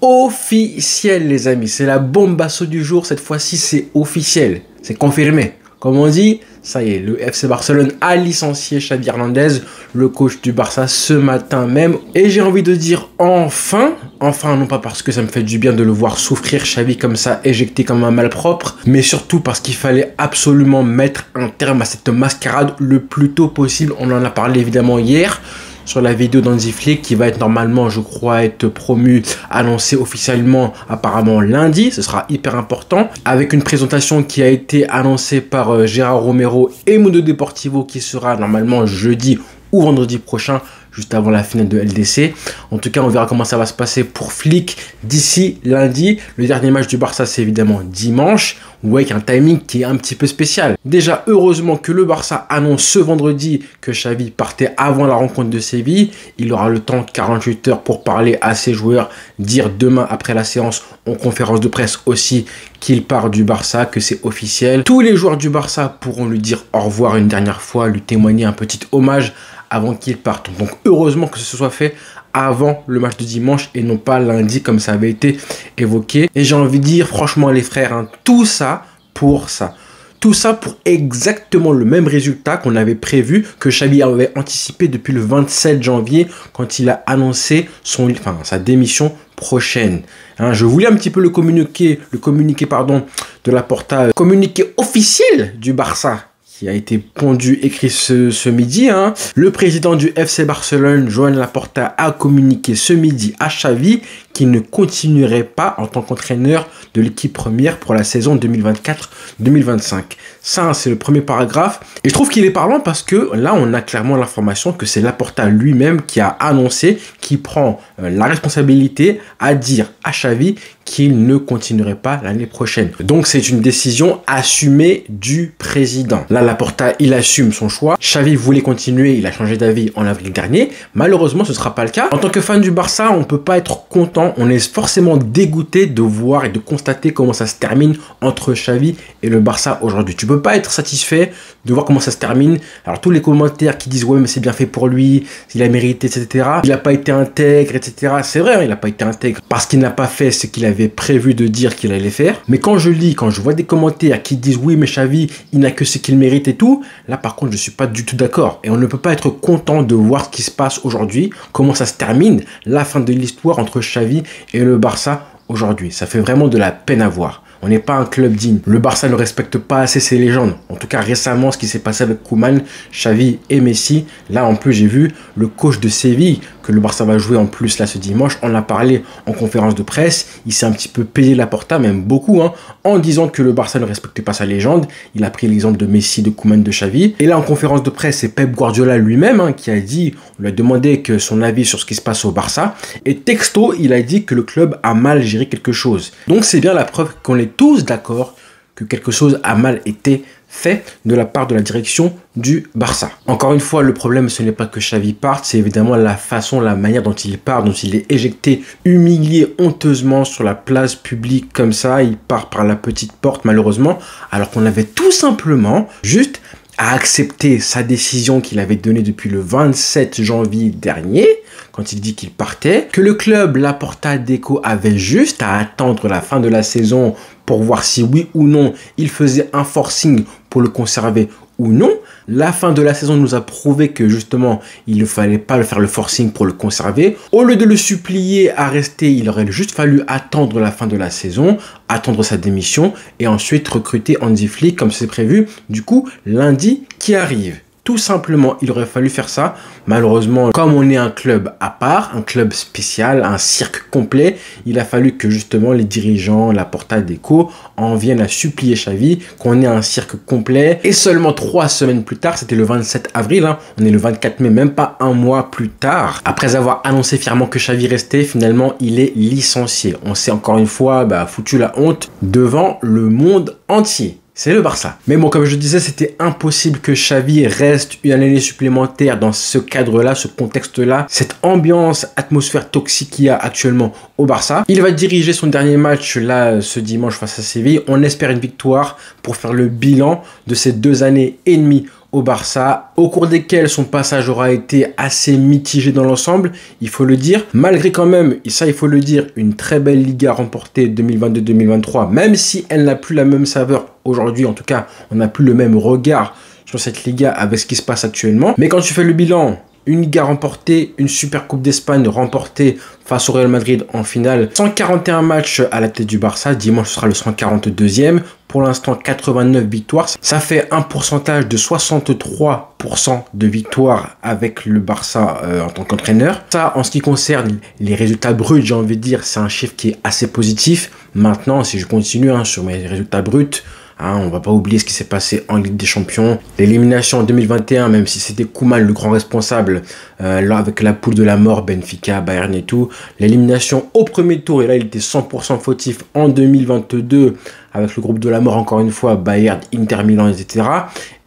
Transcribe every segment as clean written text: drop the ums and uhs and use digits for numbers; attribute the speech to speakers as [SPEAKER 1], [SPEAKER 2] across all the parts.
[SPEAKER 1] officiel, les amis. C'est la bombasso du jour. Cette fois-ci, c'est officiel. C'est confirmé. Comme on dit, ça y est, le FC Barcelone a licencié Xavi Hernandez, le coach du Barça, ce matin même. Et j'ai envie de dire enfin, non pas parce que ça me fait du bien de le voir souffrir, Xavi comme ça, éjecté comme un malpropre, mais surtout parce qu'il fallait absolument mettre un terme à cette mascarade le plus tôt possible. On en a parlé évidemment hier sur la vidéo d'Hansi Flick qui va être normalement, je crois, être promu, annoncé officiellement apparemment lundi. Ce sera hyper important. Avec une présentation qui a été annoncée par Gérard Romero et Mundo Deportivo qui sera normalement jeudi ou vendredi prochain, juste avant la finale de LDC. En tout cas, on verra comment ça va se passer pour Flick d'ici lundi. Le dernier match du Barça, c'est évidemment dimanche, ou avec un timing qui est un petit peu spécial. Déjà, heureusement que le Barça annonce ce vendredi que Xavi partait avant la rencontre de Séville. Il aura le temps, 48 heures, pour parler à ses joueurs, dire demain après la séance en conférence de presse aussi qu'il part du Barça, que c'est officiel. Tous les joueurs du Barça pourront lui dire au revoir une dernière fois, lui témoigner un petit hommage avant qu'il parte. Donc heureusement que ce soit fait avant le match de dimanche et non pas lundi comme ça avait été évoqué. Et j'ai envie de dire franchement les frères, hein, tout ça pour ça. Tout ça pour exactement le même résultat qu'on avait prévu, que Xavi avait anticipé depuis le 27 janvier quand il a annoncé sa démission prochaine. Hein, je voulais un petit peu le communiqué de Laporta, communiqué officiel du Barça, qui a été écrit ce midi. Hein. Le président du FC Barcelone, Joan Laporta, a communiqué ce midi à Xavi qu'il ne continuerait pas en tant qu'entraîneur de l'équipe première pour la saison 2024-2025. Ça, c'est le premier paragraphe. Et je trouve qu'il est parlant parce que là, on a clairement l'information que c'est Laporta lui-même qui a annoncé qu'il prend la responsabilité à dire à Xavi qu'il ne continuerait pas l'année prochaine. Donc, c'est une décision assumée du président. Là, Laporta, il assume son choix. Xavi voulait continuer, il a changé d'avis en avril dernier. Malheureusement, ce ne sera pas le cas. En tant que fan du Barça, on ne peut pas être content. On est forcément dégoûté de voir et de constater comment ça se termine entre Xavi et le Barça aujourd'hui. Tu peux pas être satisfait de voir comment ça se termine. Alors, tous les commentaires qui disent « Ouais, mais c'est bien fait pour lui, il a mérité, etc. » Il n'a pas été intègre, etc. C'est vrai, il n'a pas été intègre parce qu'il n'a pas fait ce qu'il avait prévu de dire qu'il allait faire. Mais quand je vois des commentaires qui disent « Oui, mais Xavi, il n'a que ce qu'il mérite et tout », là, par contre, je suis pas du tout d'accord. Et on ne peut pas être content de voir ce qui se passe aujourd'hui, comment ça se termine, la fin de l'histoire entre Xavi et le Barça aujourd'hui. Ça fait vraiment de la peine à voir. On n'est pas un club digne. Le Barça ne respecte pas assez ses légendes. En tout cas, récemment, ce qui s'est passé avec Koeman, Xavi et Messi. Là, en plus, j'ai vu le coach de Séville, que le Barça va jouer en plus là ce dimanche. On a parlé en conférence de presse. Il s'est un petit peu payé Laporta, même beaucoup, hein, en disant que le Barça ne respectait pas sa légende. Il a pris l'exemple de Messi, de Koeman, de Xavi. Et là, en conférence de presse, c'est Pep Guardiola lui-même hein, qui a dit, on lui a demandé son avis sur ce qui se passe au Barça. Et texto, il a dit que le club a mal géré quelque chose. Donc, c'est bien la preuve qu'on est tous d'accord que quelque chose a mal été fait de la part de la direction du Barça. Encore une fois, le problème, ce n'est pas que Xavi parte, c'est évidemment la manière dont il part, dont il est éjecté, humilié honteusement sur la place publique comme ça. Il part par la petite porte, malheureusement, alors qu'on avait tout simplement juste à accepter sa décision qu'il avait donnée depuis le 27 janvier dernier, quand il dit qu'il partait, que le club Laporta Deco avait juste à attendre la fin de la saison pour voir si oui ou non il faisait un forcing pour le conserver ou non. La fin de la saison nous a prouvé que justement il ne fallait pas faire le forcing pour le conserver. Au lieu de le supplier à rester, il aurait juste fallu attendre la fin de la saison, attendre sa démission et ensuite recruter Hansi Flick comme c'est prévu du coup lundi qui arrive. Tout simplement, il aurait fallu faire ça. Malheureusement, comme on est un club à part, un club spécial, un cirque complet, il a fallu que justement les dirigeants, Laporta Deco, en viennent à supplier Xavi, qu'on ait un cirque complet. Et seulement 3 semaines plus tard, c'était le 27 avril, hein, on est le 24 mai, même pas un mois plus tard, après avoir annoncé fièrement que Xavi restait, finalement, il est licencié. On s'est encore une fois foutu la honte devant le monde entier. C'est le Barça. Mais bon, comme je disais, c'était impossible que Xavi reste une année supplémentaire dans ce cadre-là, ce contexte-là, cette ambiance, atmosphère toxique qu'il y a actuellement au Barça. Il va diriger son dernier match là ce dimanche face à Séville. On espère une victoire pour faire le bilan de ces 2 années et demie au Barça, au cours desquels son passage aura été assez mitigé dans l'ensemble, il faut le dire. Malgré quand même, et ça il faut le dire, une très belle Liga remportée 2022-2023, même si elle n'a plus la même saveur aujourd'hui, en tout cas, on n'a plus le même regard sur cette Liga avec ce qui se passe actuellement. Mais quand tu fais le bilan, une Liga remportée, une Super Coupe d'Espagne remportée face au Real Madrid en finale. 141 matchs à la tête du Barça. Dimanche, ce sera le 142e. Pour l'instant, 89 victoires. Ça fait un pourcentage de 63% de victoires avec le Barça en tant qu'entraîneur. Ça, en ce qui concerne les résultats bruts, j'ai envie de dire, c'est un chiffre qui est assez positif. Maintenant, si je continue sur mes résultats bruts, on va pas oublier ce qui s'est passé en Ligue des Champions. L'élimination en 2021, même si c'était Koeman le grand responsable, là avec la poule de la mort, Benfica, Bayern et tout. L'élimination au premier tour, et là il était 100% fautif en 2022, avec le groupe de la mort encore une fois, Bayern, Inter Milan, etc.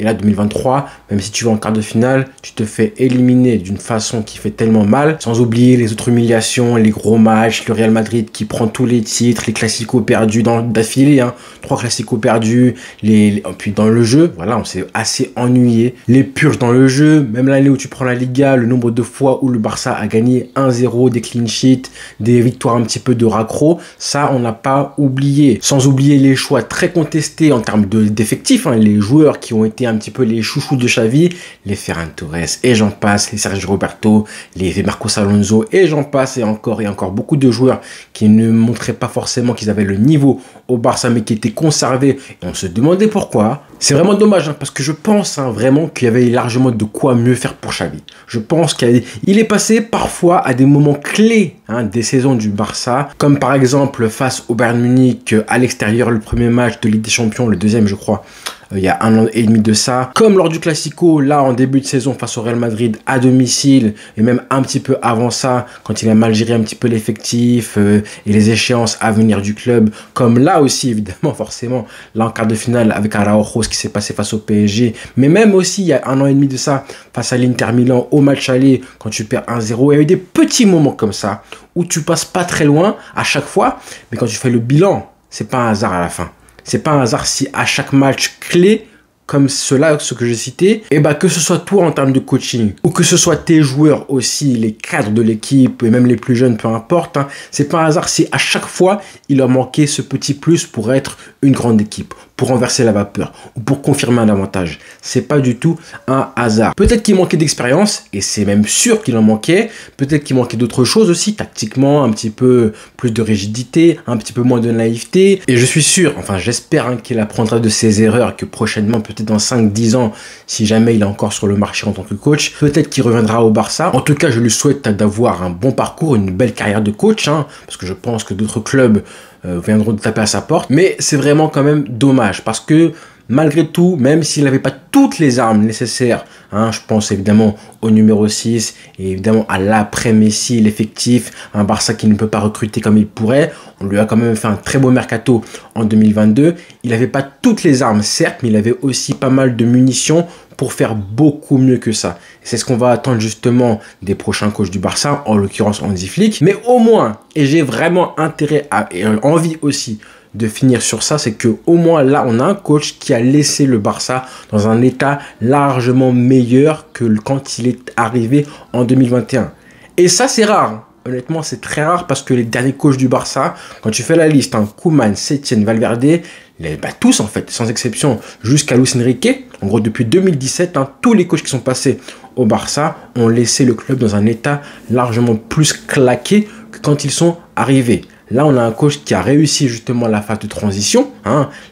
[SPEAKER 1] Et là 2023, même si tu vas en quart de finale, tu te fais éliminer d'une façon qui fait tellement mal. Sans oublier les autres humiliations, les gros matchs, le Real Madrid qui prend tous les titres, les classicos perdus d'affilée, 3 classicos perdus, puis dans le jeu, voilà, on s'est assez ennuyé. Les purges dans le jeu, même l'année où tu prends la Liga, le nombre de fois où le Barça a gagné 1-0, des clean sheets, des victoires un petit peu de raccro, ça on n'a pas oublié. Sans oublier les choix très contestés en termes d'effectifs, les joueurs qui ont été un petit peu les chouchous de Xavi, les Ferran Torres et j'en passe, les Sergio Roberto, les Marcos Alonso et j'en passe, et encore beaucoup de joueurs qui ne montraient pas forcément qu'ils avaient le niveau au Barça mais qui étaient conservés, et on se demandait pourquoi. C'est vraiment dommage parce que je pense vraiment qu'il y avait largement de quoi mieux faire pour Xavi. Je pense qu'il est passé parfois à des moments clés des saisons du Barça, comme par exemple face au Bayern Munich à l'extérieur, le premier match de Ligue des Champions, le deuxième je crois, il y a 1 an et demi de ça, comme lors du Classico, là en début de saison face au Real Madrid à domicile, et même un petit peu avant ça, quand il a mal géré un petit peu l'effectif et les échéances à venir du club, comme là aussi évidemment forcément, là en quart de finale avec Araujo, ce qui s'est passé face au PSG, mais même aussi il y a 1 an et demi de ça, face à l'Inter Milan au match aller, quand tu perds 1-0, il y a eu des petits moments comme ça, où tu passes pas très loin à chaque fois, mais quand tu fais le bilan, c'est pas un hasard à la fin. C'est pas un hasard si à chaque match clé, comme ce que j'ai cité, et que ce soit toi en termes de coaching, ou que ce soit tes joueurs aussi, les cadres de l'équipe, et même les plus jeunes, peu importe, c'est pas un hasard si à chaque fois, il leur manquait ce petit plus pour être une grande équipe, pour renverser la vapeur, ou pour confirmer un avantage. C'est pas du tout un hasard. Peut-être qu'il manquait d'expérience, et c'est même sûr qu'il en manquait, peut-être qu'il manquait d'autres choses aussi, tactiquement, un petit peu plus de rigidité, un petit peu moins de naïveté, et je suis sûr, enfin j'espère qu'il apprendra de ses erreurs, que prochainement, peut-être dans 5-10 ans, si jamais il est encore sur le marché en tant que coach, peut-être qu'il reviendra au Barça. En tout cas, je lui souhaite d'avoir un bon parcours, une belle carrière de coach, parce que je pense que d'autres clubs viendront de taper à sa porte. Mais c'est vraiment quand même dommage, parce que malgré tout, même s'il n'avait pas toutes les armes nécessaires, je pense évidemment au numéro 6 et évidemment à l'après-Messi, l'effectif, un Barça qui ne peut pas recruter comme il pourrait. On lui a quand même fait un très beau mercato en 2022. Il n'avait pas toutes les armes, certes, mais il avait aussi pas mal de munitions pour faire beaucoup mieux que ça. C'est ce qu'on va attendre justement des prochains coachs du Barça, en l'occurrence Hansi Flick. Mais au moins, et j'ai vraiment intérêt et envie aussi de finir sur ça, c'est que au moins là on a un coach qui a laissé le Barça dans un état largement meilleur que quand il est arrivé en 2021. Et ça c'est rare. Honnêtement, c'est très rare parce que les derniers coachs du Barça, quand tu fais la liste, Koeman, Setien, Valverde, tous en fait, sans exception, jusqu'à Luis Enrique, en gros depuis 2017, tous les coachs qui sont passés au Barça ont laissé le club dans un état largement plus claqué que quand ils sont arrivés. Là, on a un coach qui a réussi justement la phase de transition,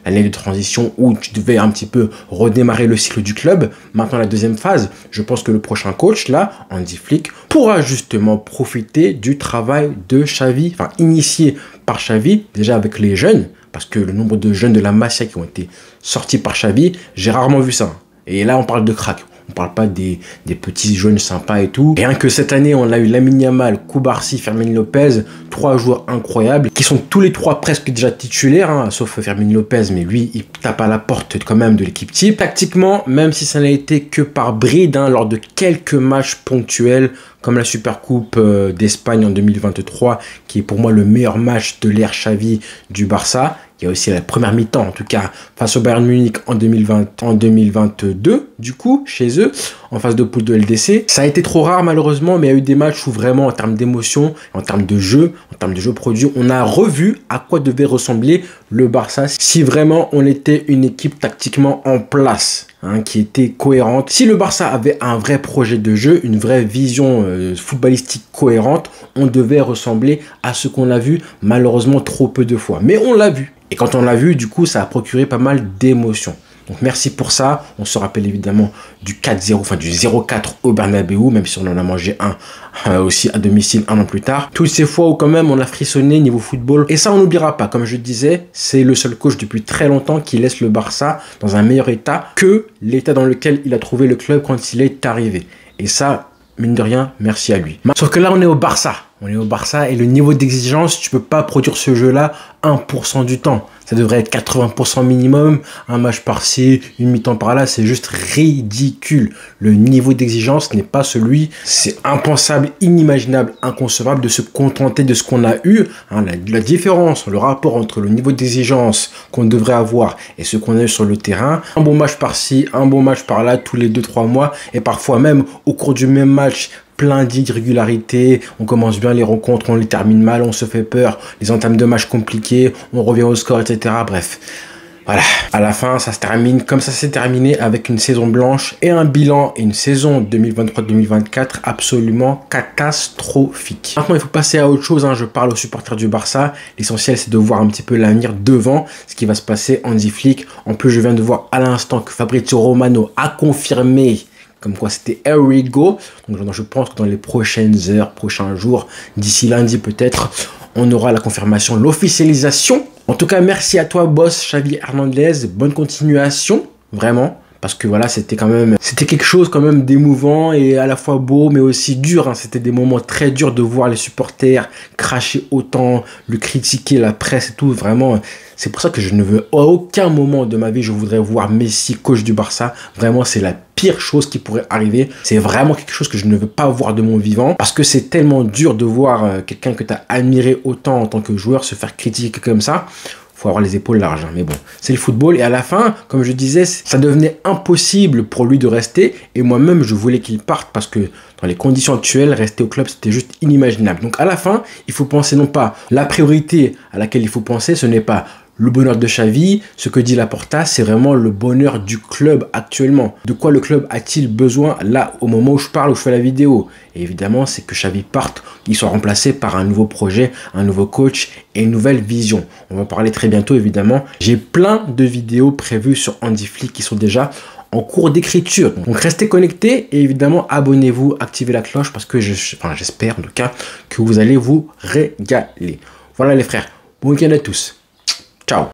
[SPEAKER 1] l'année de transition où tu devais un petit peu redémarrer le cycle du club. Maintenant, la deuxième phase, je pense que le prochain coach, là, Hansi Flick, pourra justement profiter du travail de Xavi, initié par Xavi, déjà avec les jeunes, parce que le nombre de jeunes de la Masia qui ont été sortis par Xavi, j'ai rarement vu ça. Et là, on parle de crack. On parle pas des petits jeunes sympas et tout. Rien que cette année, on a eu Lamine Yamal, Koubarsi, Fermin Lopez, 3 joueurs incroyables qui sont tous les 3 presque déjà titulaires, sauf Fermin Lopez, mais lui, il tape à la porte quand même de l'équipe type. Tactiquement, même si ça n'a été que par bride, lors de quelques matchs ponctuels, comme la Supercoupe d'Espagne en 2023, qui est pour moi le meilleur match de l'ère Xavi du Barça. Il y a aussi la première mi-temps, en tout cas, face au Bayern Munich en 2022, du coup, chez eux, en phase de poule de LDC. Ça a été trop rare, malheureusement, mais il y a eu des matchs où vraiment, en termes d'émotion, en termes de jeu produit, on a revu à quoi devait ressembler le Barça si vraiment on était une équipe tactiquement en place. Qui était cohérente. Si le Barça avait un vrai projet de jeu, une vraie vision footballistique cohérente, on devait ressembler à ce qu'on a vu malheureusement trop peu de fois. Mais on l'a vu. Et quand on l'a vu, du coup, ça a procuré pas mal d'émotions. Donc merci pour ça. On se rappelle évidemment du 4-0, enfin du 0-4 au Bernabeu, même si on en a mangé un aussi à domicile un an plus tard. Toutes ces fois où quand même on a frissonné niveau football. Et ça on n'oubliera pas. Comme je disais, c'est le seul coach depuis très longtemps qui laisse le Barça dans un meilleur état que l'état dans lequel il a trouvé le club quand il est arrivé. Et ça, mine de rien, merci à lui. Sauf que là on est au Barça. On est au Barça et le niveau d'exigence, tu peux pas produire ce jeu-là 1% du temps. Ça devrait être 80% minimum, un match par-ci, une mi-temps par-là, c'est juste ridicule. Le niveau d'exigence n'est pas celui, c'est impensable, inimaginable, inconcevable de se contenter de ce qu'on a eu. La différence, le rapport entre le niveau d'exigence qu'on devrait avoir et ce qu'on a eu sur le terrain, un bon match par-ci, un bon match par-là, tous les 2-3 mois, et parfois même au cours du même match, plein d'irrégularités, on commence bien les rencontres, on les termine mal, on se fait peur, les entames de match compliqués, on revient au score, etc. Bref, voilà, à la fin, ça se termine comme ça s'est terminé avec une saison blanche et un bilan et une saison 2023-2024 absolument catastrophique. Maintenant, il faut passer à autre chose, je parle aux supporters du Barça. L'essentiel, c'est de voir un petit peu l'avenir devant, ce qui va se passer en Hansi Flick. En plus, je viens de voir à l'instant que Fabrizio Romano a confirmé comme quoi c'était here we go. Donc je pense que dans les prochaines heures, prochains jours, d'ici lundi peut-être, on aura la confirmation, l'officialisation. En tout cas, merci à toi, boss Xavi Hernandez. Bonne continuation, vraiment. Parce que voilà, c'était quelque chose quand même d'émouvant et à la fois beau, mais aussi dur. C'était des moments très durs de voir les supporters cracher autant, le critiquer, la presse et tout. Vraiment, c'est pour ça que je ne veux, à aucun moment de ma vie, je voudrais voir Messi coach du Barça. Vraiment, c'est la pire chose qui pourrait arriver. C'est vraiment quelque chose que je ne veux pas voir de mon vivant. Parce que c'est tellement dur de voir quelqu'un que tu as admiré autant en tant que joueur se faire critiquer comme ça. Faut avoir les épaules larges, mais bon, c'est le football. Et à la fin, comme je disais, ça devenait impossible pour lui de rester. Et moi-même, je voulais qu'il parte parce que dans les conditions actuelles, rester au club, c'était juste inimaginable. Donc à la fin, il faut penser non pas la priorité à laquelle il faut penser, ce n'est pas le bonheur de Xavi, ce que dit Laporta, c'est vraiment le bonheur du club actuellement. De quoi le club a-t-il besoin là, au moment où je parle, où je fais la vidéo? Et évidemment, c'est que Xavi parte, qu'il soit remplacé par un nouveau projet, un nouveau coach et une nouvelle vision. On va en parler très bientôt, évidemment. J'ai plein de vidéos prévues sur Hansi Flick qui sont déjà en cours d'écriture. Donc restez connectés et évidemment abonnez-vous, activez la cloche parce que j'espère en tout cas que vous allez vous régaler. Voilà les frères, bon week-end à tous. Ciao.